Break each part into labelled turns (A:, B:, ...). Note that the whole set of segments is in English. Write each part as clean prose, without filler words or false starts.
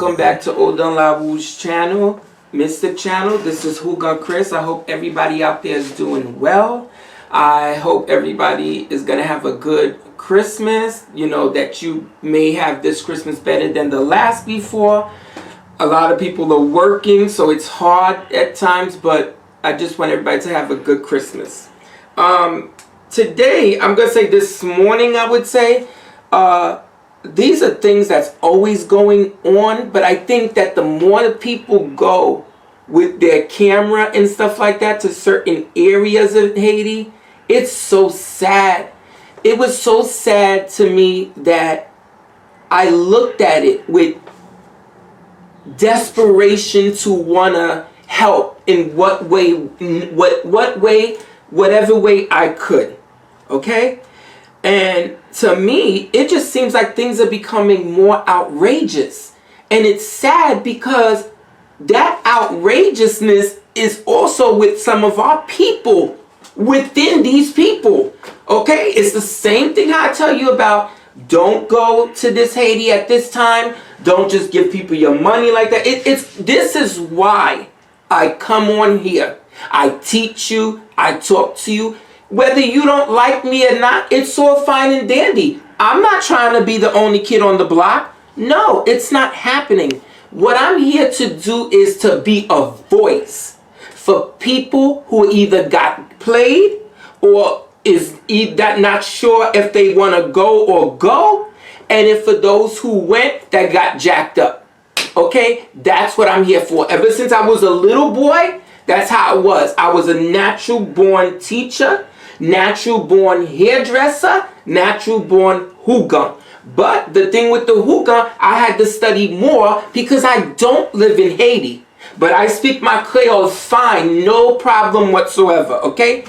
A: welcome back to Hougan Chirs channel, Mr. Channel. This is Hougan Chirs. I hope everybody out there is doing well. I hope everybody is going to have a good Christmas. You know, that you may have this Christmas better than the last before. A lot of people are working, so it's hard at times, but I just want everybody to have a good Christmas. Today, I'm going to say this morning, I would say, these are things that's always going on, but I think that the more the people go with their camera and stuff like that to certain areas of Haiti, it's so sad. It was so sad to me that I looked at it with desperation to want to help in what way, whatever way I could. Okay? And to me, it just seems like things are becoming more outrageous. And it's sad because that outrageousness is also with some of our people within these people. Okay? It's the same thing I tell you about. Don't go to this Haiti at this time. Don't just give people your money like that. This is why I come on here. I teach you. I talk to you. Whether you don't like me or not, it's all fine and dandy. I'm not trying to be the only kid on the block. No, it's not happening. What I'm here to do is to be a voice for people who either got played or is either not sure if they want to go or go, and if for those who went that got jacked up. Okay? That's what I'm here for. Ever since I was a little boy, that's how it was. I was a natural born teacher, natural born hairdresser, natural born Hougan. But the thing with the Hougan, I had to study more because I don't live in Haiti. But I speak my Creole fine, no problem whatsoever, okay?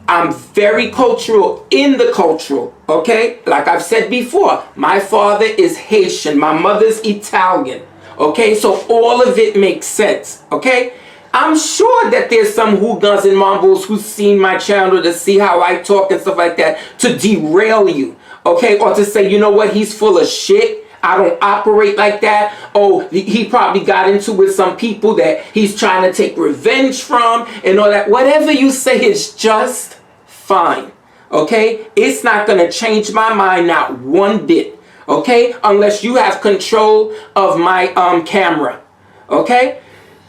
A: I'm very cultural in the cultural, okay? Like I've said before, my father is Haitian, my mother's Italian, okay? So all of it makes sense, okay? I'm sure that there's some Hougans and Mambos who've seen my channel to see how I talk and stuff like that to derail you, okay? Or to say, you know what, he's full of shit. I don't operate like that. Oh, he probably got into with some people that he's trying to take revenge from and all that. Whatever you say is just fine, okay? It's not going to change my mind, not one bit, okay? Unless you have control of my camera, okay?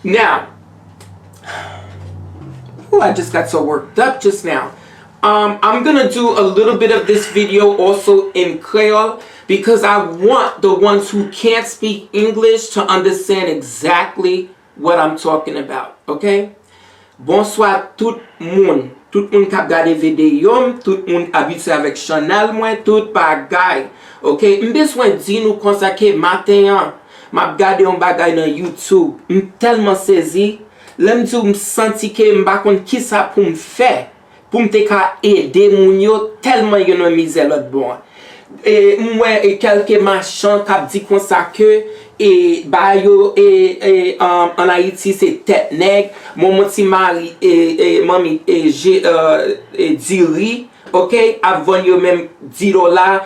A: Now, oh, I just got so worked up just now. I'm going to do a little bit of this video also in Creole because I want the ones who can't speak English to understand exactly what I'm talking about, okay? Bonsoir tout moun. Tout moun kap gade videyo, tout moun habitué avec chanel mwen, tout bagay. Ok? M'bezwen di nou konsa ke maten an, m'ap gade yon bagay nan YouTube. Tellement saisi, lem di ou m'santi ke m'bakon ki sa pou m'fè, pou m'te ka ede moun yo, tellement yon nan mize lot bon. Mwen kelke machan kap di konsa ke, ba yo en Haïti c'est tête nègre. Mon ti mari mami diri, ok, avant yo même $10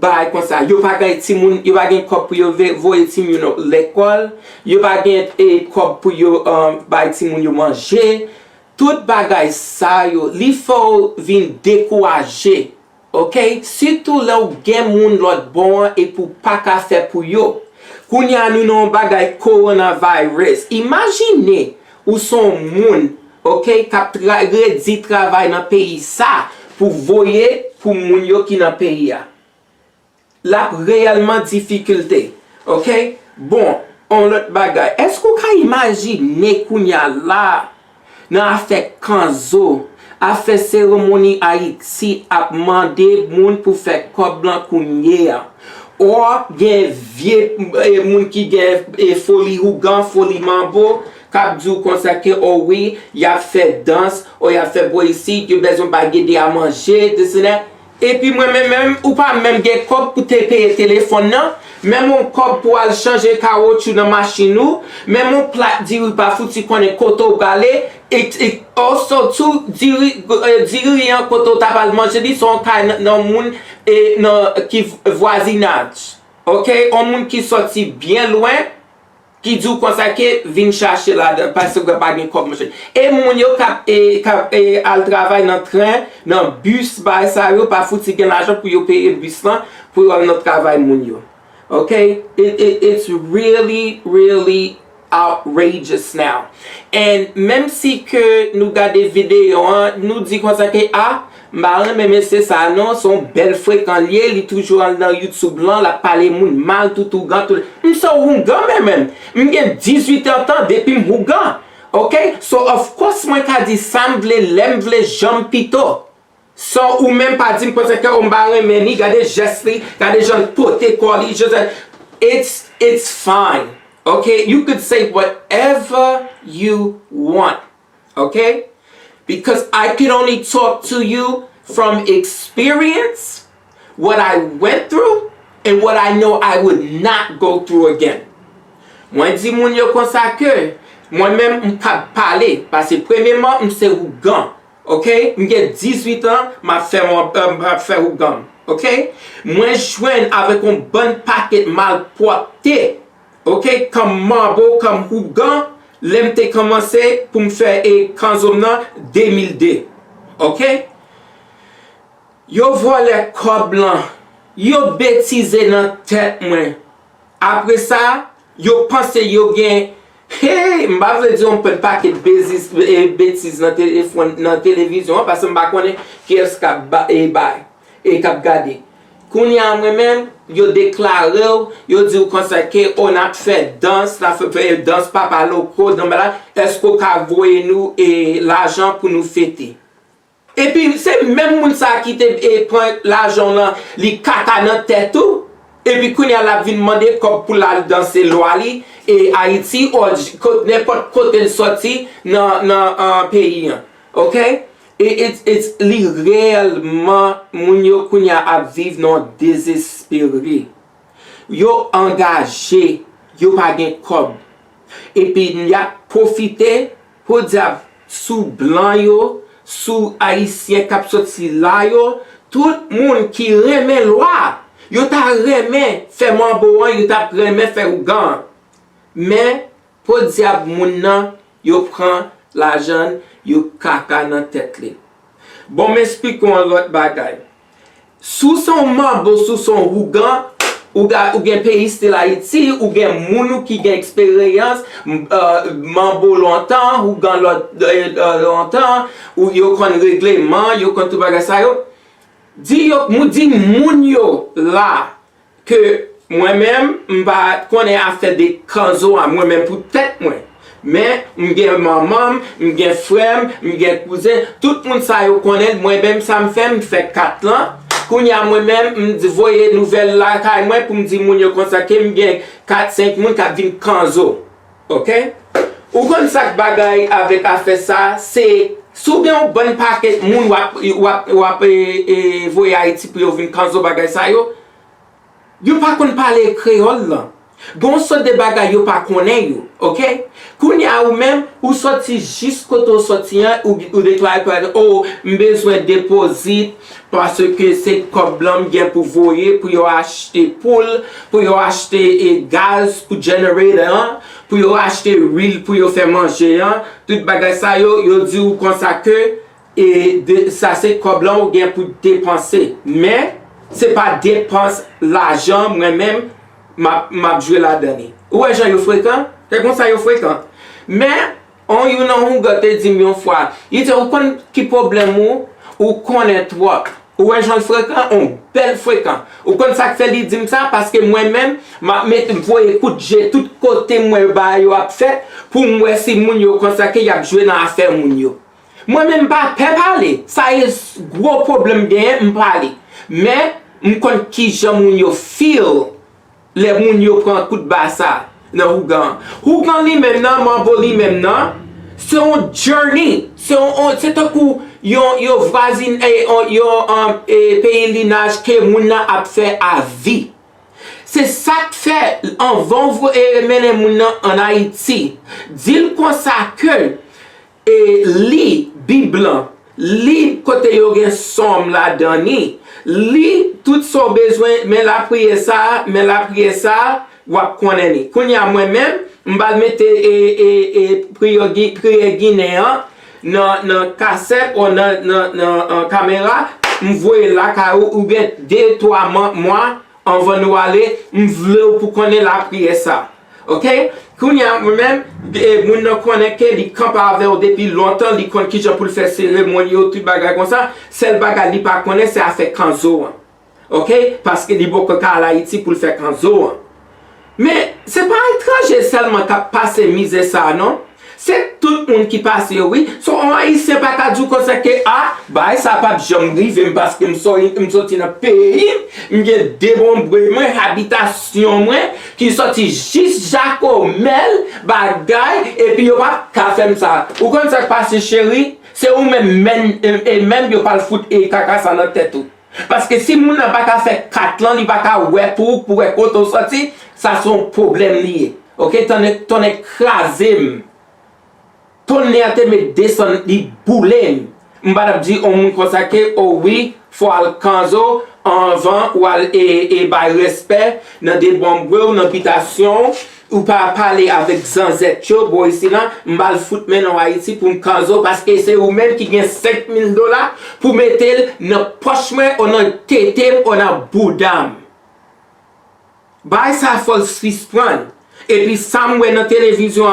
A: ba comme ça. Yo pa gen ti moun, yo pa gen kop pou yo voye ti moun l'école, yo pa gen kop pou yo ba ti moun yo manger. Tout bagay sa yo, li faut vin décourager. Ok, surtout là où gen moun lot bon et pour pas ka faire pour yo. Kounya nou non bagay coronavirus. Imaginez ou son moun, ok, kap redi travail dans pays ça pour voyer pour moun yo ki nan pays ya. La réellement difficulté, ok? Bon, on lot bagay. Est-ce qu'on ka imaginer kounya la nan affaire kanzo, affaire cérémonie Haïti ap mande moun pour faire kob blanc kounye? Or gen vie moun ki gen folie Hougan, folie Mambo, kap djou konsa ke oh oui, y a fait danse, ou y a fait boisit, yo besoin bagay de à manger, de cela. Et puis moi même ou pas même gen kop pour te payer téléphone nan, même mon kop pour al changer caoutchouc dans machine ou, même mon plat di ou pas fouti konnen koto gale, et also tout diri an koto tapal manger di son kay nan moun et nan ki voisinage. Ok, on moun qui sorti bien loin qui dit comme ça que vin chercher là parce que pas gen comme monsieur. Et moun yo k'ap al travail dans train, dans bus ba ça yo pas fouti gen l'argent pour yo payer bus là pour aller dans travail moun yo. Okay? It's really really outrageous now. And même si que nous gardons vidéo, nous dit comme ça que mais c'est ça non, son belle fréquent lié, il toujours dans YouTube blanc, la parler moun mal tout gant tout. So Hougan même. M'gen 18 ans depuis Hougan. Okay? So of course moi ka dit semble lemble jam pito. So ou même pas dire parce que on ba mais ni gade geste, gade gens poté quoi, it's fine. Okay? You could say whatever you want. Okay? Because I can only talk to you from experience, what I went through, and what I know I would not go through again. Moi, dis moun yo kon sa ke, moi-même, m'kap parler, parce que premièrement, m'se Hougan, ok? M'gen 18 ans, m'a fait Hougan, ok? Moi, jouen avec un bon paquet mal porté, ok? Comme Mambo, comme Hougan, l'aime te commencé pour me faire kanzom nan 2002. OK? Yo volé cob blanc. Yo bêtise dans tête moi. Après ça, yo pense yo gen hey, m'pa vle dire on peut pas que bêtise dans téléphone dans télévision parce que m'pa connait qui est k'ap bay et k'ap gade. Kounya moi-même, yo déclaré, yo dit comme ça que on a fait danse, la fait danse papa loco, donc là, est-ce qu'on a voyé nous et l'argent pour nous fêter? Et puis c'est même moun ça qui te prend l'argent là, li kata dans tête tout. Et puis kounya la vinn demander comme pour la danser loali et Haïti ou n'importe côté sorti dans pays. OK? It's réellement moun yo kounya a vivre non désespéré. Yo engagé, yo pas gen kob. Et puis y a profité pour dire sous blanc yo, sous haïtien k'ap sorti là yo, tout moun qui remet loi. Yo ta remet faire Mambo, yo ta remet faire Hougan. Mais pour dire moun nan, yo prend l'argent, yo kaka nan tête li. Bon, m'expliquons l'autre bagay. Sous son Mambo, sous son Hougan, ou gen pays style Haïti, ou gen mounou qui gen expérience, Mambo longtemps, Hougan longtemps, ou yo kon règlement, yo kon tout bagay sa yo. Di moun yo là que moi-même m'ba connaît à faire des kanzo à moi-même pour tête moi. Mais m'gen maman, m'gen frère, m'gen cousin, tout le monde ça yo connaît, moi-même ça me fait 4 ans. Kounya moi-même m'di voyer nouvelle là kay moi pour m'di moun yo consacrer m'gen 4-5 moun k'ap vinn kanzo. OK? Ou kon sak bagay avec affaire ça, c'est sou bien un bon paquet moun wap voyer Haïti pour yo vinn kanzo bagay sa yo. Yo pas kon parler créole là. Gon sort de bagay yo pas connaît yo, OK? Kounya ou même ou sorti jusqu'au to sorti ou déclare oh besoin déposit parce que c'est comme blanc bien pour voyer pour yo acheter poule, pour yo acheter gaz pour generator, pour yo acheter huile pour yo faire manger tout bagay ça yo dit ou comme ça que ça c'est comme blanc ou bien pour dépenser. Mais c'est pas dépense l'argent moi-même m'a joué la dernière. Ouais, gens yo fréquent, c'est comme ça yo fréquent. Mais on you nan Hougan te dit million fois, il dit ou kon qui problème ou connaît toi. Ouais, gens fréquent, on bel fréquent. Ou kon ça fait li dit ça parce que moi-même m'a voyer coup de jet tout côté moi ba yo a fait pour moi si moun yo comme ça que y a joué dans affaire moun yo. Moi-même pas parler, ça est gros problème gain m'parler. Mais m'kon qui jan moun yo feel les moun yo prend coup de bassa dans Hougan. Hougan li même nan, Mambo li même nan, c'est un journey. C'est un coup yo voisine pèlerinage que moun nan a fait à vie. C'est ça que fait en vont vous mener moun nan en Haïti. Dil kon sa que li biblan, li côté yo gen somme la dani. Li tout son besoin mais la prière ça wap konnen ni. Kounya moi-même, m'bal mette prière guinéen nan cassette ou nan caméra, m'voye la ka ou bien 2-3 mois on va nous aller, m'vle pour connaître la prière ça. OK? Kounya moi-même, moun nan konnen ke li kamp avec depuis longtemps, li konn ki jan pou faire cérémonie ou tout bagay comme ça, sel bagay li pa konnen c'est à faire kanzo. OK? Parce que li beaucoup ka à Haïti pour faire kanzo. Mais c'est pas étranger seulement qui passe misé ça, non? C'est tout le monde qui passe, oui. So, on haïtien pas qu'à dire comme ça que, ah, bah, ça pas jamais arrivé parce que je suis dans le pays, j'ai des bons habitation, qui sorti juste Jacomel, bagay, et puis yo pas qu'à faire ça. Ou quand ça passe, chérie, c'est ou même yo pas le foot et caca ça dans tête tout. Parce que si moun n'a pas qu'à faire 4 ans, il pas qu'à ouais pour qu'on sorti, ça son problème lié. OK, ton écrasé. Ton nez te met descend li boule. M'badap di on moun konsake oh oui, faut al kanzo en vent ou al et bay respect dans des bons ou dans habitation ou pas parler avec zanzet yo boy ici là, m'bal foot men en Haïti pour kanzo parce que c'est ou même qui gagne $5,000 pour mettre dans poche moi on a tété on a boudam. Bay ça faut suspendre. Et puis, ça m'a dans la télévision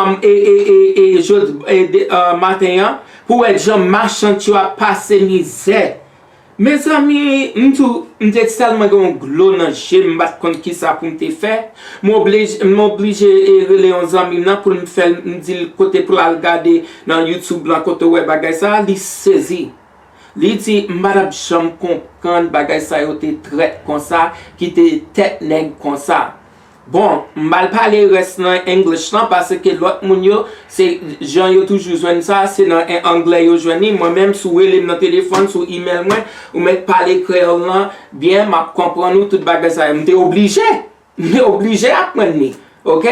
A: matin, pour être gens marchand, tu as passé misère. Mes amis, m'te tellement gon glo nan j'aime pas contre qui ça pour me faire. M'oblige relé aux amis pour me faire me dire côté pour la regarder dans YouTube là côté web bagay ça, li saisi. Li dit madame j'aime comprendre bagay ça yo te traite comme ça, qui te tête nèg comme ça. Bon, m'bal parler reste dans English là parce que l'autre moun yo c'est gens yo toujours joine ça c'est dans anglais yo joine moi même sous relé dans téléphone sous email moi ou mettre parler créole là bien m'a comprendre tout bagage ça m'était obligé apprendre ni. OK?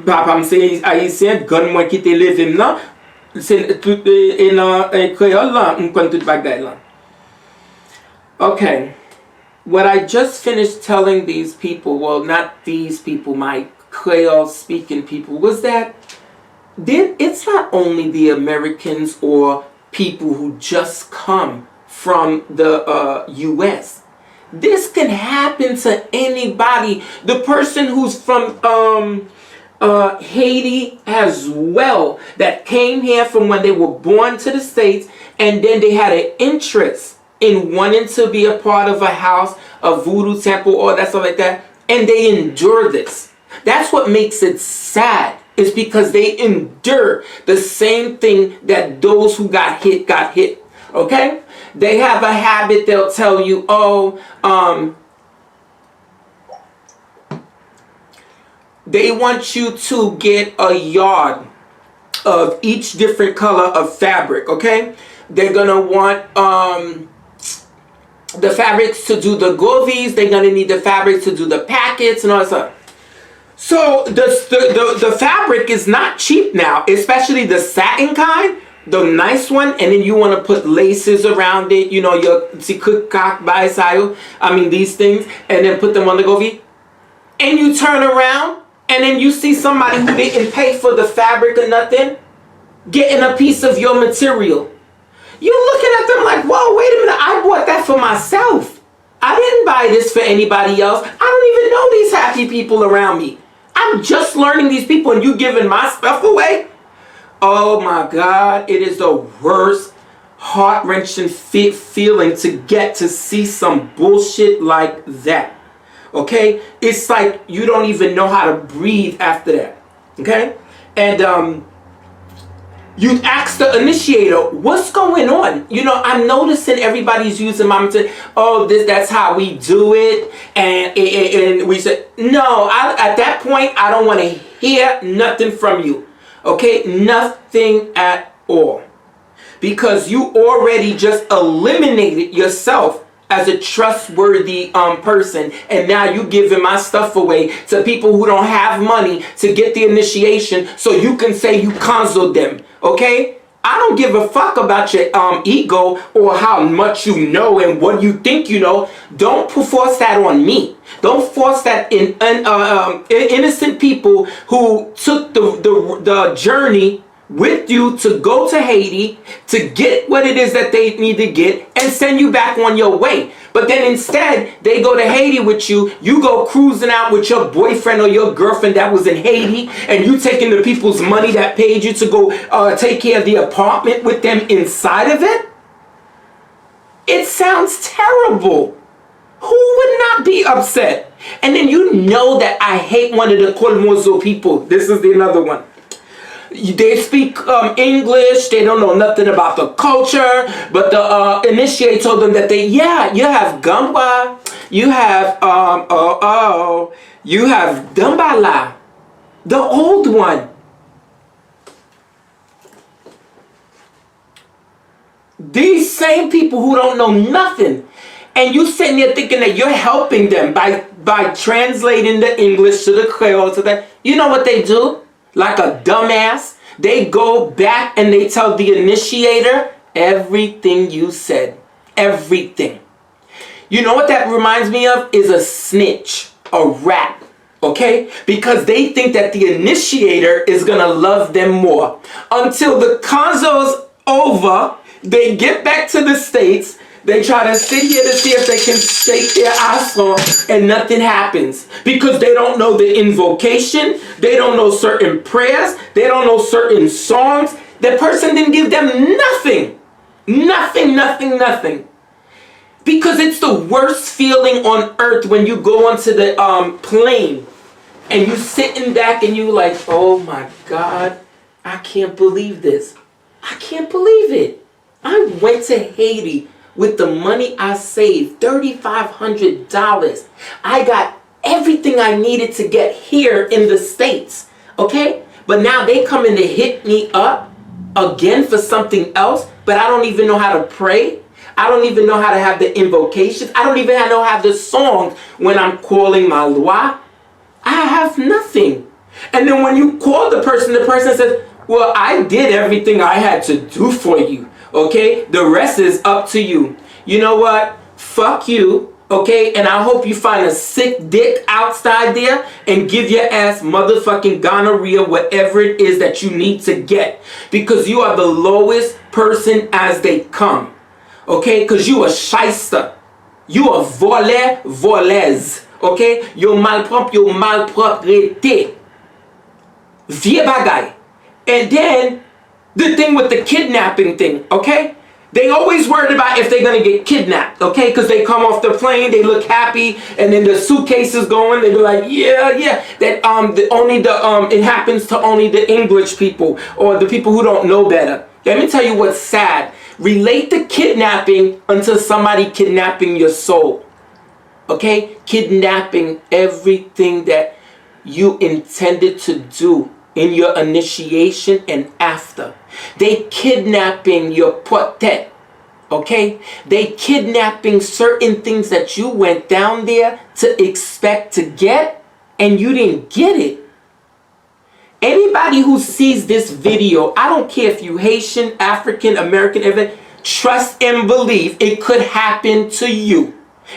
A: Papa c'est haïtien gon moi qui te levé là c'est tout et dans créole là on connaît tout bagage là. OK. What I just finished telling these people, well, not these people, my Creole speaking people, was that it's not only the Americans or people who just come from the US. This can happen to anybody. The person who's from Haiti as well, that came here from when they were born to the States, and then they had an interest in wanting to be a part of a house, a voodoo temple, or that stuff like that, and they endure this. That's what makes it sad, is because they endure the same thing that those who got hit. Okay? They have a habit, they'll tell you, they want you to get a yard of each different color of fabric, okay? They're gonna want the fabrics to do the govies, they're gonna need the fabrics to do the packets and all that stuff. So the fabric is not cheap now, especially the satin kind, the nice one, and then you want to put laces around it, you know, your cook by style, these things, and then put them on the govie. And you turn around, and then you see somebody who didn't pay for the fabric or nothing, getting a piece of your material. You're looking at them like, whoa, wait a minute, I bought that for myself. I didn't buy this for anybody else. I don't even know these happy people around me. I'm just learning these people and you giving my stuff away? Oh my God, it is the worst heart-wrenching feeling to get to see some bullshit like that. Okay? It's like you don't even know how to breathe after that. Okay? And you ask the initiator, what's going on? You know, I'm noticing everybody's using my material. Oh, that's how we do it. And we said, no, at that point, I don't want to hear nothing from you. Okay? Nothing at all. Because you already just eliminated yourself as a trustworthy person, and now you giving my stuff away to people who don't have money to get the initiation so you can say you counseled them. Okay? I don't give a fuck about your ego or how much you know and what you think you know. Don't force that on me. Don't force that in innocent people who took the journey with you to go to Haiti to get what it is that they need to get and send you back on your way. But then instead, they go to Haiti with you. You go cruising out with your boyfriend or your girlfriend that was in Haiti, and you taking the people's money that paid you to go take care of the apartment with them inside of it. It sounds terrible. Who would not be upset? And then you know that I hate one of the Kolmozo people. This is another one. They speak English. They don't know nothing about the culture. But the initiate told them that you have gamba, you have you have dambala, the old one. These same people who don't know nothing, and you sitting there thinking that you're helping them by translating the English to the Creole to that. You know what they do? Like a dumbass, they go back and they tell the initiator everything you said. Everything. You know what that reminds me of? Is a snitch, a rat. Okay? Because they think that the initiator is going to love them more. Until the conso's over, they get back to the States. They try to sit here to see if they can shake their ass off, and nothing happens. Because they don't know the invocation. They don't know certain prayers. They don't know certain songs. The person didn't give them nothing. Nothing. Because it's the worst feeling on earth when you go onto the plane and you sitting back and you like, oh my God, I can't believe this. I can't believe it. I went to Haiti with the money I saved, $3,500. I got everything I needed to get here in the States, okay? But now they coming to hit me up again for something else, but I don't even know how to pray. I don't even know how to have the invocations. I don't even know how to have the songs when I'm calling my loi. I have nothing. And then when you call the person says, well, I did everything I had to do for you. Okay, the rest is up to you. You know what? Fuck you. Okay, and I hope you find a sick dick outside there and give your ass motherfucking gonorrhea, whatever it is that you need to get. Because you are the lowest person as they come. Okay, because you a shyster. You a volez. Okay, yo malpropreté. Vieux bagay. And then the thing with the kidnapping thing, okay? They always worried about if they're gonna get kidnapped, okay? Because they come off the plane, they look happy, and then the suitcase is going, they be like, yeah. That it happens to only the English people or the people who don't know better. Let me tell you what's sad. Relate the kidnapping unto somebody kidnapping your soul. Okay? Kidnapping everything that you intended to do in your initiation and after. They kidnapping your potet. Okay? They kidnapping certain things that you went down there to expect to get, and you didn't get it. Anybody who sees this video, I don't care if you Haitian, African, American, trust and believe it could happen to you.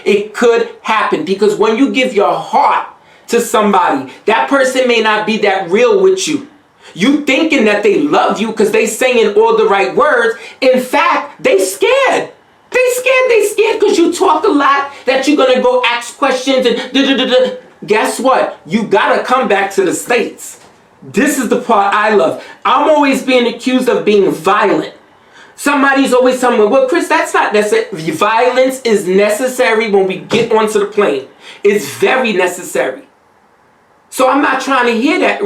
A: It could happen, because when you give your heart to somebody, that person may not be that real with you. You thinking that they love you because they saying all the right words. In fact, they scared. They scared because you talk a lot, that you're going to go ask questions and Guess what? You got to come back to the States. This is the part I love. I'm always being accused of being violent. Somebody's always telling me, well, Chris, that's not necessary. Violence is necessary when we get onto the plane. It's very necessary. So I'm not trying to hear that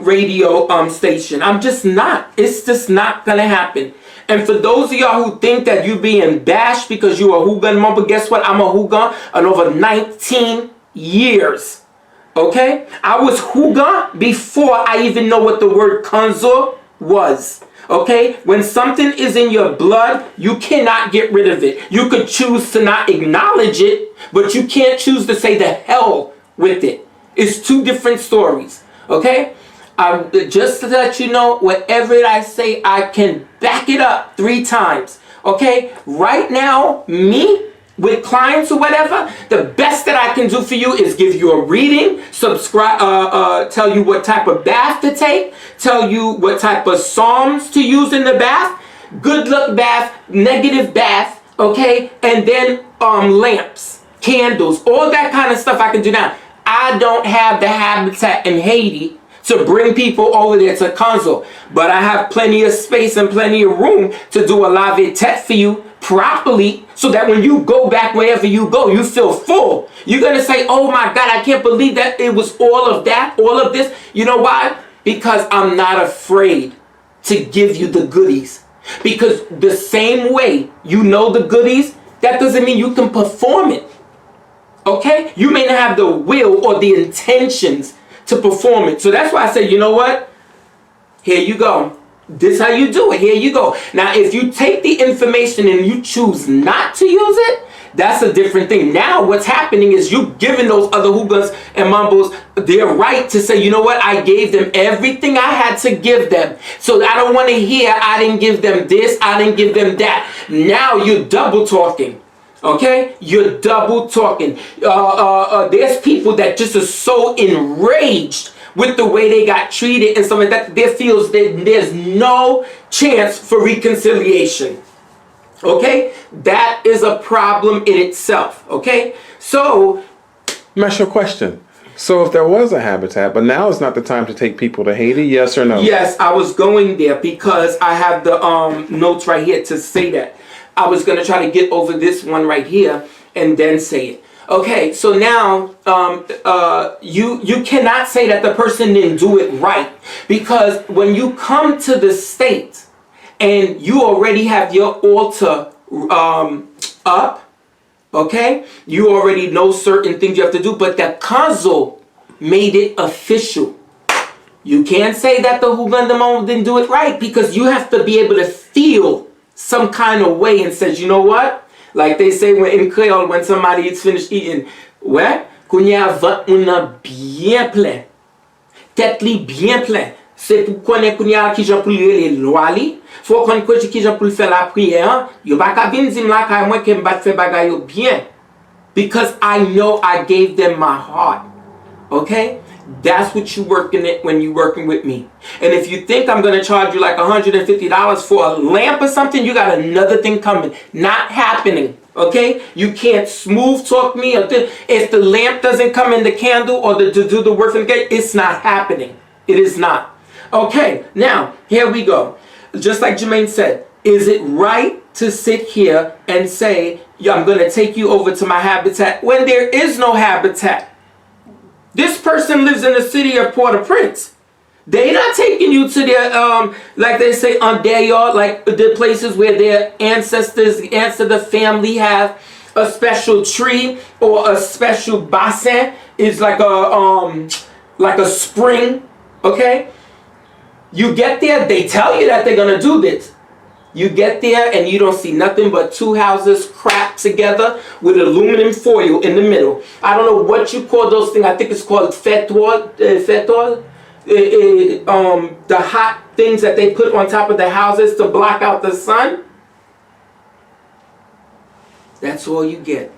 A: radio station. I'm just not. It's just not going to happen. And for those of y'all who think that you being bashed because you a Hougan mom, but guess what? I'm a Hougan and over 19 years. Okay? I was Hougan before I even know what the word Kanzo was. Okay? When something is in your blood, you cannot get rid of it. You could choose to not acknowledge it, but you can't choose to say the hell with it. It's two different stories. Okay? Just to let you know, whatever I say, I can back it up 3 times. Okay? Right now, me, with clients or whatever, the best that I can do for you is give you a reading, subscribe, tell you what type of bath to take, tell you what type of psalms to use in the bath, good luck bath, negative bath, okay? And then lamps, candles, all that kind of stuff I can do now. I don't have the habitat in Haiti to bring people over there to consult, but I have plenty of space and plenty of room to do a lave-tete for you properly, so that when you go back wherever you go, you feel full. You're gonna say, oh my God, I can't believe that it was all of that, all of this. You know why? Because I'm not afraid to give you the goodies. Because the same way you know the goodies, that doesn't mean you can perform it. Okay? You may not have the will or the intentions to perform it. So that's why I say, you know what? Here you go. This is how you do it. Here you go. Now, if you take the information and you choose not to use it, that's a different thing. Now, what's happening is you giving those other Hougans and Mambos their right to say, you know what? I gave them everything I had to give them. So I don't want to hear I didn't give them this, I didn't give them that. Now you're double talking. Okay? You're double talking. There's people that just are so enraged with the way they got treated and stuff like that, there feels that there's no chance for reconciliation. Okay? That is a problem in itself. Okay? So,
B: That's your question. So if there was a habitat, but now is not the time to take people to Haiti, yes or no?
A: yes, I was going there because I have the notes right here to say that. I was going to try to get over this one right here and then say it. Okay, so now you cannot say that the person didn't do it right, because when you come to the state and you already have your altar up, okay, you already know certain things you have to do, but the council made it official. You can't say that the Hougan didn't do it right, because you have to be able to feel some kind of way and says, you know what? Like they say in Creole, when somebody is finished eating, ouais, kounya vant moun bien plein, tête li bien plein. C'est pour connaître kounya ki jan pou les loi li, faut qu'on connaisse ki jan pou faire la prière. Yo ba ka vin dim la kay moi ke m'bat fait bagay yo bien, because I know I gave them my heart. Okay? That's what you working it when you working with me. And if you think I'm going to charge you like $150 for a lamp or something, you got another thing coming. Not happening. Okay? You can't smooth talk me. If the lamp doesn't come in the candle or to do the work in the gate, it's not happening. It is not. Okay, now, here we go. Just like Jermaine said, is it right to sit here and say, yeah, I'm going to take you over to my habitat when there is no habitat? This person lives in the city of Port-au-Prince. They're not taking you to their, like they say, on their yard, like the places where their ancestors, the family have a special tree or a special bassin. It's like a spring, okay? You get there, they tell you that they're going to do this. You get there and you don't see nothing but 2 houses cracked together with aluminum foil in the middle. I don't know what you call those things. I think it's called fetol. The hot things that they put on top of the houses to block out the sun. That's all you get.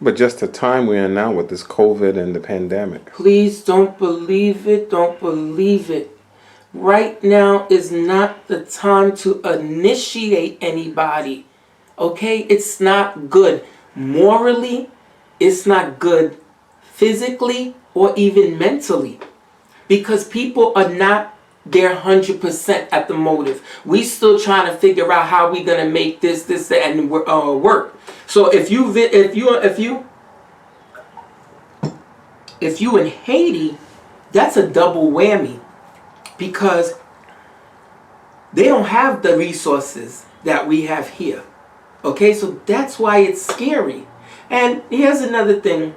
B: But just the time we're in now with this COVID and the pandemic.
A: Please don't believe it. Don't believe it. Right now is not the time to initiate anybody. Okay? It's not good. Morally, it's not good physically or even mentally. Because people are not there 100% at the motive. We still trying to figure out how we gonna make this, that, and work. So if you in Haiti, that's a double whammy, because they don't have the resources that we have here. Okay, so that's why it's scary. And here's another thing.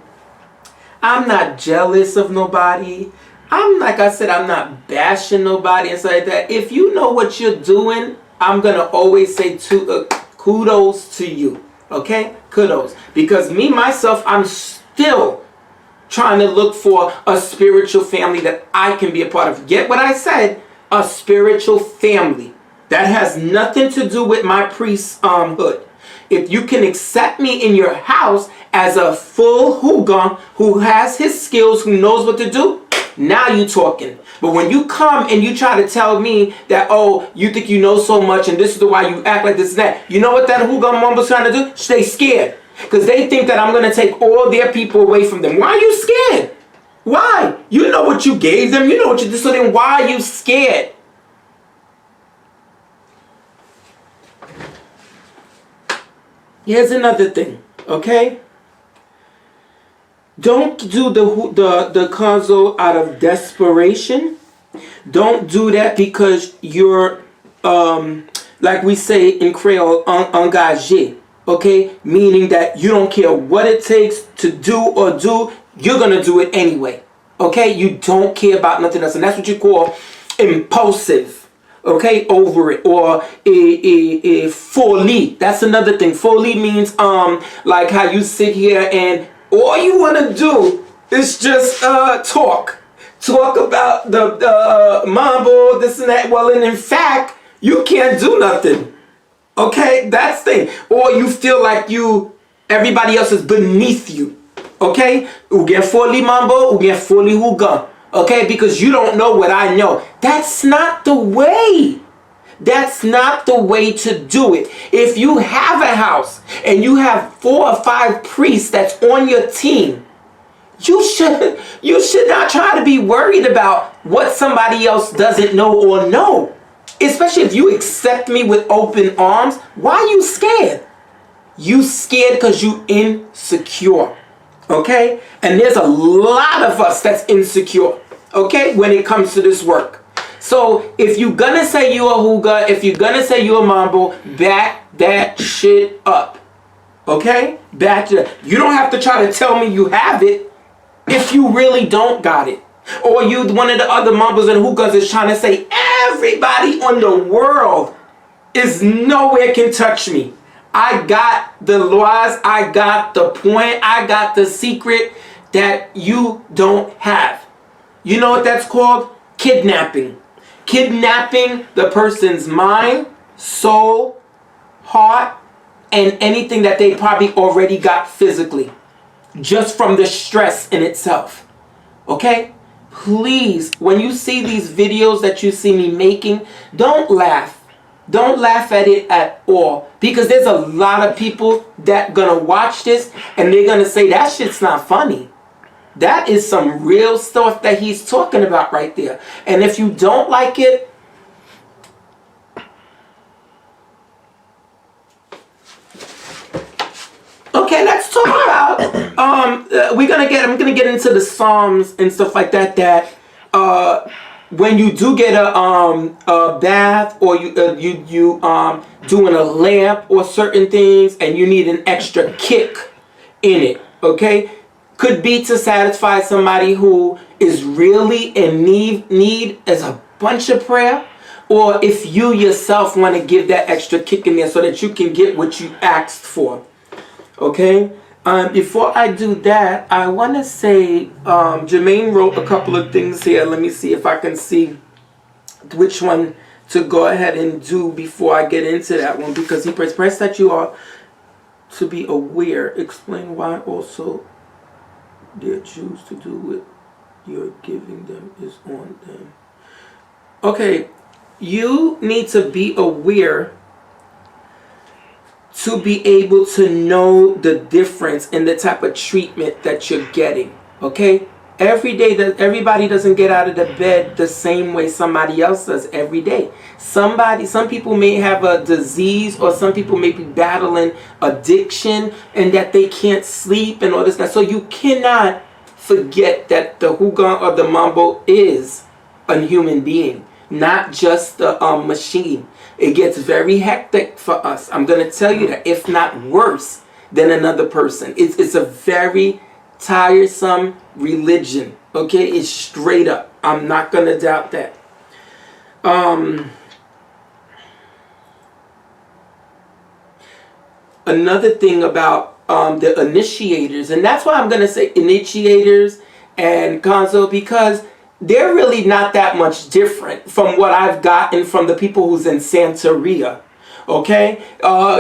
A: I'm not jealous of nobody. Like I said, I'm not bashing nobody and stuff like that. If you know what you're doing, I'm going to always say kudos to you. Okay? Kudos. Because me, myself, I'm still trying to look for a spiritual family that I can be a part of. Get what I said? A spiritual family. That has nothing to do with my priesthood. If you can accept me in your house as a full Hougan who has his skills, who knows what to do, now you talking. But when you come and you try to tell me that, oh, you think you know so much and this is the why you act like this and that, you know what that Hougan mumble's trying to do? Stay scared. Because they think that I'm going to take all their people away from them. Why are you scared? Why? You know what you gave them. You know what you did. So then why are you scared? Here's another thing, okay? Don't do the causal out of desperation. Don't do that because you're, like we say in Creole, engagé, okay? Meaning that you don't care what it takes to do or do, you're going to do it anyway, okay? You don't care about nothing else, and that's what you call impulsive. Okay, over it, or a folie. That's another thing. Folie means like how you sit here and all you want to do is just talk about the mambo, this and that. Well, and in fact, you can't do nothing. Okay, that's the thing. Or you feel like everybody else is beneath you. Okay, Hougan folie mambo, Hougan folie Hougan. Okay, because you don't know what I know. That's not the way. That's not the way to do it. If you have a house and you have 4 or 5 priests that's on your team, you should not try to be worried about what somebody else doesn't know or know. Especially if you accept me with open arms. Why are you scared? You scared because you insecure. Okay? And there's a lot of us that's insecure, okay, when it comes to this work. So if you're gonna say you're a Hougan, if you're gonna say you're a mambo, back that shit up. Okay? Back it up. You don't have to try to tell me you have it if you really don't got it. Or you, one of the other mambos and Hougans is trying to say everybody on the world is nowhere can touch me. I got the laws, I got the point, I got the secret that you don't have. You know what that's called? Kidnapping. Kidnapping the person's mind, soul, heart, and anything that they probably already got physically. Just from the stress in itself. Okay? Please, when you see these videos that you see me making, don't laugh. Don't laugh at it at all, because there's a lot of people that gonna watch this and they're gonna say that shit's not funny. That is some real stuff that he's talking about right there. And if you don't like it, okay, let's talk about I'm gonna get into the Psalms and stuff like that. When you do get a bath, or you doing a lamp or certain things, and you need an extra kick in it, okay? Could be to satisfy somebody who is really in need as a bunch of prayer, or if you yourself want to give that extra kick in there so that you can get what you asked for, okay? Before I do that, I want to say Jermaine wrote a couple of things here. Let me see if I can see which one to go ahead and do before I get into that one, because he pressed that you are to be aware. Explain why also they choose to do what you're giving them is on them. Okay, you need to be aware to be able to know the difference in the type of treatment that you're getting. Okay? Every day, that everybody doesn't get out of the bed the same way somebody else does every day. Some people may have a disease, or some people may be battling addiction and that they can't sleep and all this stuff. So you cannot forget that the Hougan or the mambo is a human being, not just a machine. It gets very hectic for us. I'm going to tell you that, if not worse than another person. It's a very tiresome religion. Okay? It's straight up. I'm not going to doubt that. Another thing about the initiators. And that's why I'm going to say initiators and Gonzo, because they're really not that much different from what I've gotten from the people who's in Santeria. Okay,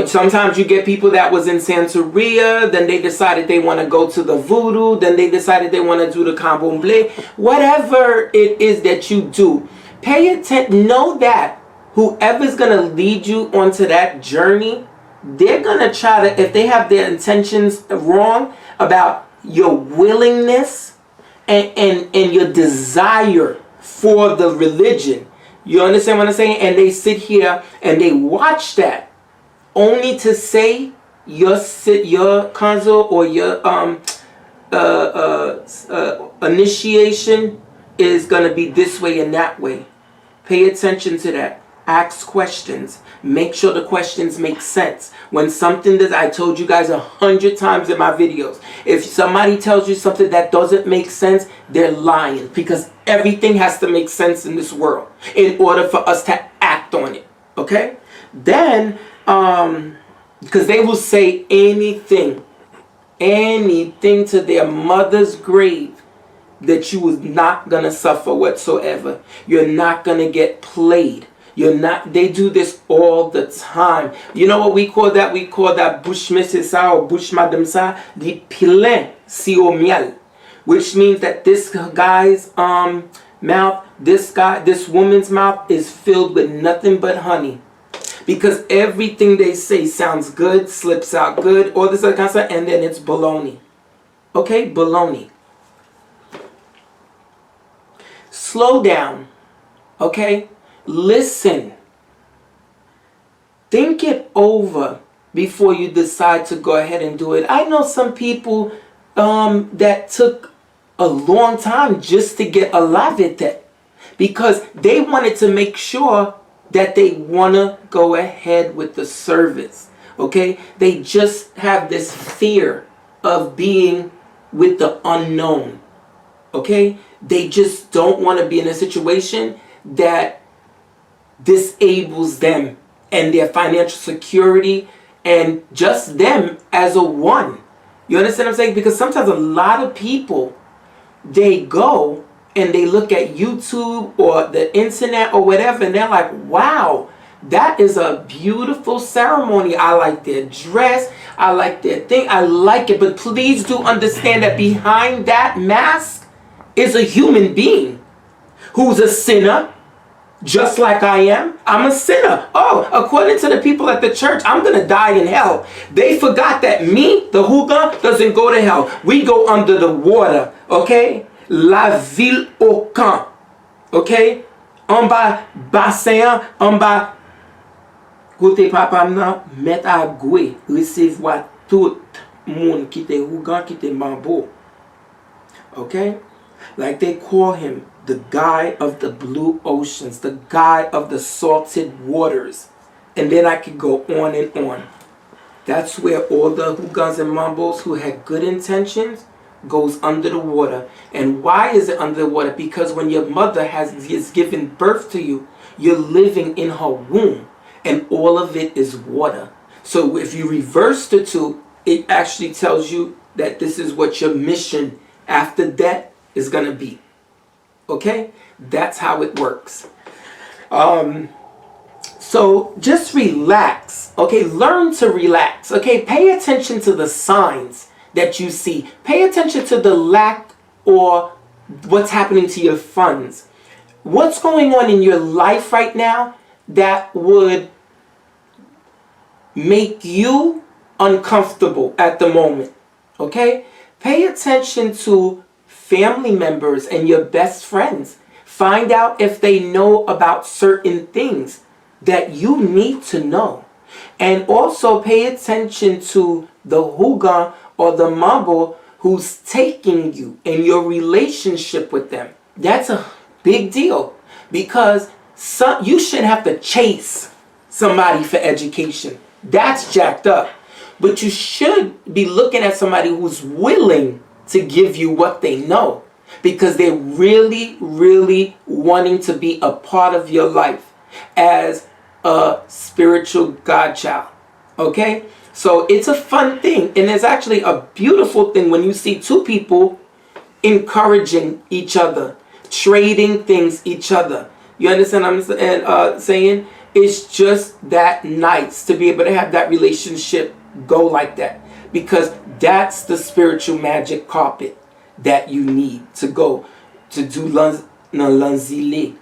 A: sometimes you get people that was in Santeria, then they decided they want to go to the voodoo, then they decided they want to do the candomblé. Whatever it is that you do, pay attention. Know that whoever's going to lead you onto that journey, they're going to try to, if they have their intentions wrong about your willingness and your desire for the religion. You understand what I'm saying? And they sit here and they watch that only to say your Kanzo or your initiation is going to be this way and that way. Pay attention to that. Ask questions. Make sure the questions make sense. When something that I told you guys 100 times in my videos, if somebody tells you something that doesn't make sense, they're lying, because everything has to make sense in this world in order for us to act on it. Okay? Then, because they will say anything to their mother's grave that you was not gonna suffer whatsoever. You're not gonna get played. You're not. They do this all the time. You know what we call that? We call that bouche monsieur sa or bouche madame sa, the plein si au miel, which means that this guy's mouth, this woman's mouth is filled with nothing but honey, because everything they say sounds good, slips out good, all this other kind of stuff, and then it's baloney. Okay, baloney. Slow down. Okay. Listen. Think it over before you decide to go ahead and do it. I know some people that took a long time just to get a lavete, because they wanted to make sure that they want to go ahead with the service. Okay? They just have this fear of being with the unknown. Okay? They just don't want to be in a situation that disables them and their financial security and just them as a one. You understand what I'm saying? Because sometimes a lot of people, they go and they look at YouTube or the internet or whatever, and they're like, wow, that is a beautiful ceremony. I like their dress. I like their thing. I like it. But please do understand that behind that mask is a human being who's a sinner, just like I am. I'm a sinner. Oh, according to the people at the church, I'm going to die in hell. They forgot that me, the Hougan, doesn't go to hell. We go under the water. Okay? La ville au camp. Okay? En bas bassin, en bas côté papa nan, met à goué, recevoir tout monde qui te Hougan, qui te Mambo. Okay? Like they call him the guy of the blue oceans, the guy of the salted waters. And then I could go on and on. That's where all the Hougans and Mambos who had good intentions goes under the water. And why is it under the water? Because when your mother is given birth to you, you're living in her womb, and all of it is water. So if you reverse the two, it actually tells you that this is what your mission after death is going to be. Okay? That's how it works. So just relax. Okay? Learn to relax. Okay? Pay attention to the signs that you see. Pay attention to the lack or what's happening to your funds. What's going on in your life right now that would make you uncomfortable at the moment. Okay? Pay attention to family members and your best friends. Find out if they know about certain things that you need to know. And also pay attention to the Hougan or the Mambo who's taking you in your relationship with them. That's a big deal, because you shouldn't have to chase somebody for education. That's jacked up. But you should be looking at somebody who's willing to give you what they know, because they're really, really wanting to be a part of your life as a spiritual godchild. Okay? So it's a fun thing, and it's actually a beautiful thing when you see two people encouraging each other, trading things each other. You understand what I'm saying? It's just that nice to be able to have that relationship go like that, because that's the spiritual magic carpet that you need to go to do lanzile.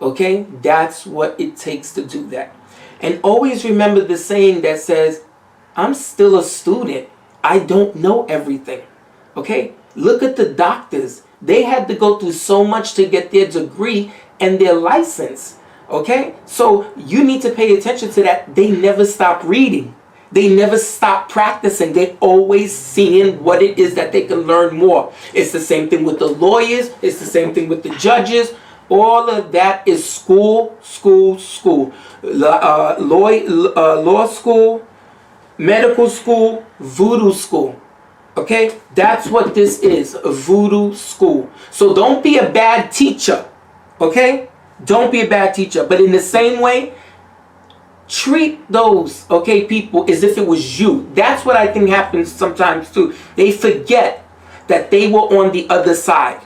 A: Okay? That's what it takes to do that. And always remember the saying that says, I'm still a student. I don't know everything. Okay? Look at the doctors. They had to go through so much to get their degree and their license. Okay? So you need to pay attention to that. They never stop reading. They never stop practicing. They always seeing what it is that they can learn more. It's the same thing with the lawyers. It's the same thing with the judges. All of that is school, school, school. Law school, medical school, voodoo school. Okay? That's what this is, a voodoo school. So don't be a bad teacher. Okay? Don't be a bad teacher. But in the same way, treat those, okay, people as if it was you. That's what I think happens sometimes too. They forget that they were on the other side.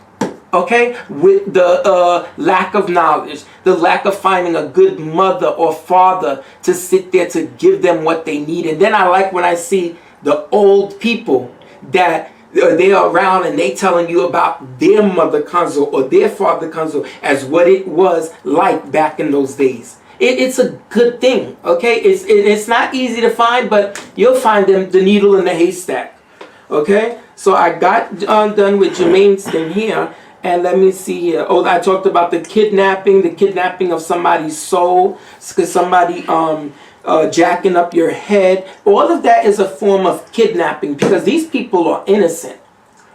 A: Okay? With the lack of knowledge, the lack of finding a good mother or father to sit there to give them what they need. And then I like when I see the old people that they are around and they telling you about their mother Kanzo or their father Kanzo as what it was like back in those days. It's a good thing, okay? It's not easy to find, but you'll find them, the needle in the haystack, okay? So I got done with Jermaine's thing here, and let me see here. Oh, I talked about the kidnapping of somebody's soul, because somebody jacking up your head. All of that is a form of kidnapping, because these people are innocent,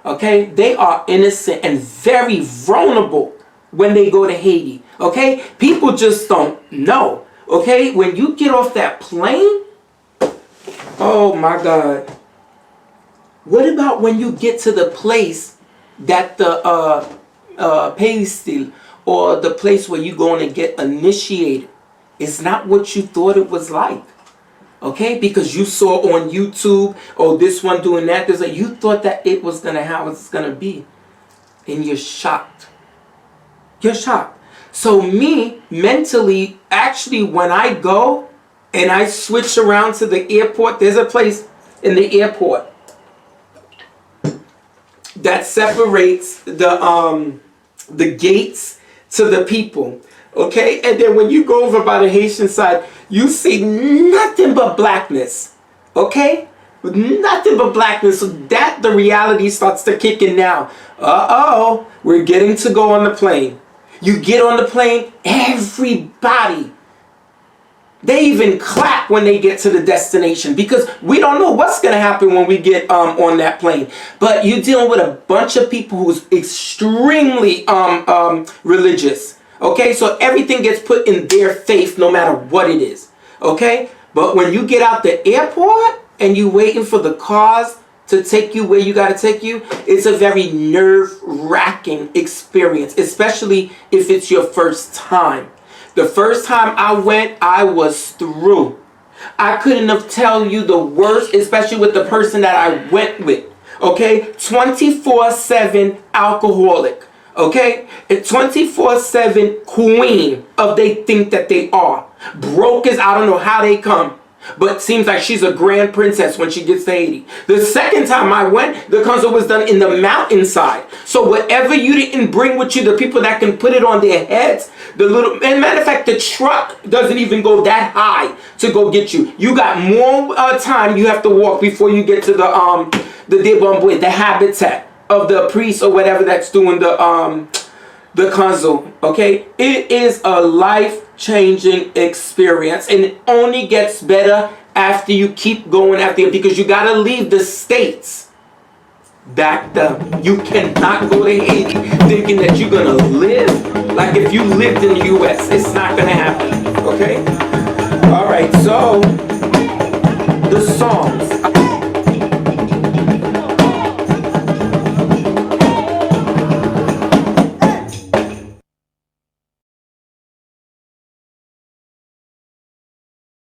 A: okay? They are innocent and very vulnerable when they go to Haiti. Okay? People just don't know. Okay? When you get off that plane, oh my God. What about when you get to the place that the pastel or the place where you're going to get initiated? It's not what you thought it was like. Okay? Because you saw on YouTube, oh, this one doing that. You thought that it was going to how it's going to be. And you're shocked. You're shocked. So me, mentally, actually, when I go and I switch around to the airport, there's a place in the airport that separates the gates to the people. Okay? And then when you go over by the Haitian side, you see nothing but blackness. Okay? Nothing but blackness. So that the reality starts to kick in now. Uh-oh, we're getting to go on the plane. You get on the plane, everybody, they even clap when they get to the destination, because we don't know what's going to happen when we get on that plane. But you're dealing with a bunch of people who's extremely religious. Okay, so everything gets put in their faith no matter what it is. Okay, but when you get out the airport and you waiting for the cars to take you where you got to take you, it's a very nerve-wracking experience, especially if it's your first time. The first time I went, I was through. I couldn't have tell you the worst, especially with the person that I went with. Okay? 24/7 alcoholic. Okay? A 24/7 queen of they think that they are. Broke as I don't know how they come. But seems like she's a grand princess when she gets to Haiti. The second time I went, the concert was done in the mountainside. So whatever you didn't bring with you, the people that can put it on their heads, and matter of fact, the truck doesn't even go that high to go get you. You got more time you have to walk before you get to the Debomboy, the habitat of the priest or whatever that's doing the console. Okay, it is a life-changing experience, and it only gets better after you keep going after it, because you gotta leave the states backed up. You cannot go to Haiti thinking that you're gonna live like if you lived in the US. It's not gonna happen. Okay. All right. So the songs.